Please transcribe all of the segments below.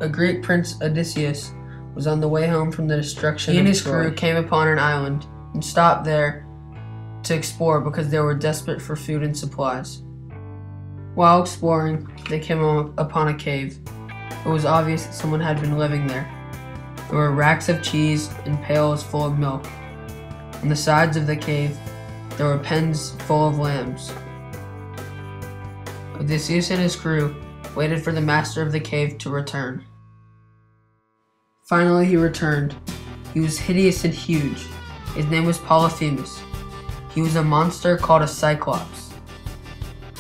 A Greek prince, Odysseus, was on the way home from the destruction of Troy. He and his crew came upon an island and stopped there to explore because they were desperate for food and supplies. While exploring, they came upon a cave. It was obvious that someone had been living there. There were racks of cheese and pails full of milk. On the sides of the cave, there were pens full of lambs. Odysseus and his crew waited for the master of the cave to return. Finally, he returned. He was hideous and huge. His name was Polyphemus. He was a monster called a Cyclops.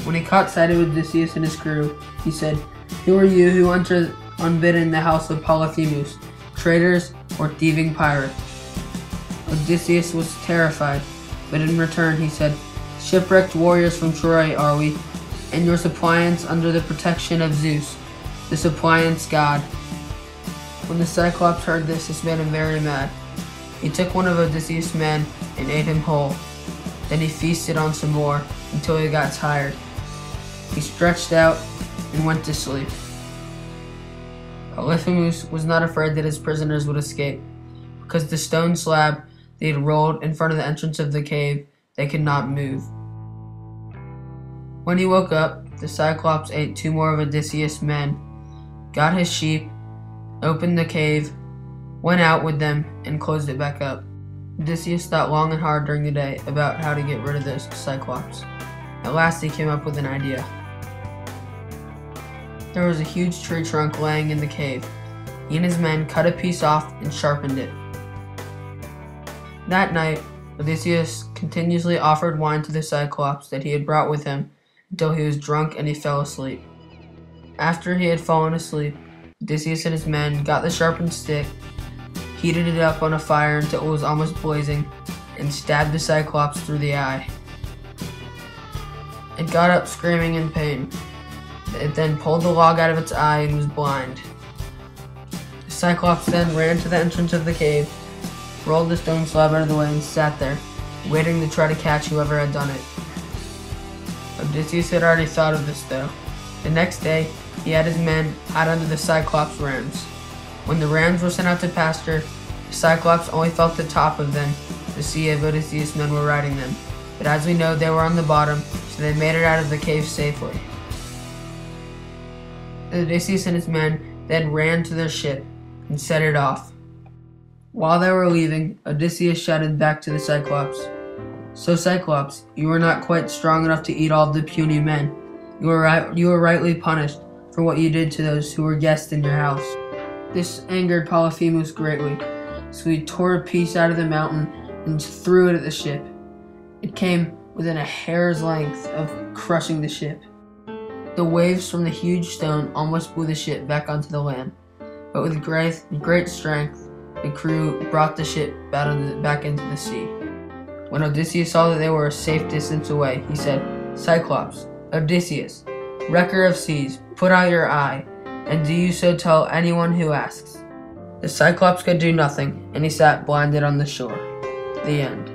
When he caught sight of Odysseus and his crew, he said, "Who are you who enter unbidden the house of Polyphemus, traitors or thieving pirates?" Odysseus was terrified, but in return he said, "Shipwrecked warriors from Troy are we, and your suppliants under the protection of Zeus, the suppliants god." When the Cyclops heard this made him very mad. He took one of Odysseus' men and ate him whole. Then he feasted on some more until he got tired. He stretched out and went to sleep. Polyphemus was not afraid that his prisoners would escape, because the stone slab they had rolled in front of the entrance of the cave they could not move. When he woke up, the Cyclops ate two more of Odysseus' men, got his sheep, opened the cave, went out with them, and closed it back up. Odysseus thought long and hard during the day about how to get rid of those Cyclops. At last he came up with an idea. There was a huge tree trunk laying in the cave. He and his men cut a piece off and sharpened it. That night, Odysseus continuously offered wine to the Cyclops that he had brought with him until he was drunk and he fell asleep. After he had fallen asleep, Odysseus and his men got the sharpened stick, heated it up on a fire until it was almost blazing, and stabbed the Cyclops through the eye. It got up screaming in pain. It then pulled the log out of its eye and was blind. The Cyclops then ran to the entrance of the cave, rolled the stone slab out of the way, and sat there, waiting to try to catch whoever had done it. Odysseus had already thought of this though. The next day, he had his men out under the Cyclops' rams. When the rams were sent out to pasture, the Cyclops only felt the top of them to see if Odysseus' men were riding them. But as we know, they were on the bottom, so they made it out of the cave safely. Odysseus and his men then ran to their ship and set it off. While they were leaving, Odysseus shouted back to the Cyclops, "So Cyclops, you were not quite strong enough to eat all the puny men. You were rightly punished for what you did to those who were guests in your house." This angered Polyphemus greatly, so he tore a piece out of the mountain and threw it at the ship. It came within a hair's length of crushing the ship. The waves from the huge stone almost blew the ship back onto the land, but with great strength, the crew brought the ship back into the sea. When Odysseus saw that they were a safe distance away, he said, "Cyclops, Odysseus, wrecker of seas, put out your eye, and do you so tell anyone who asks." The Cyclops could do nothing, and he sat blinded on the shore. The end.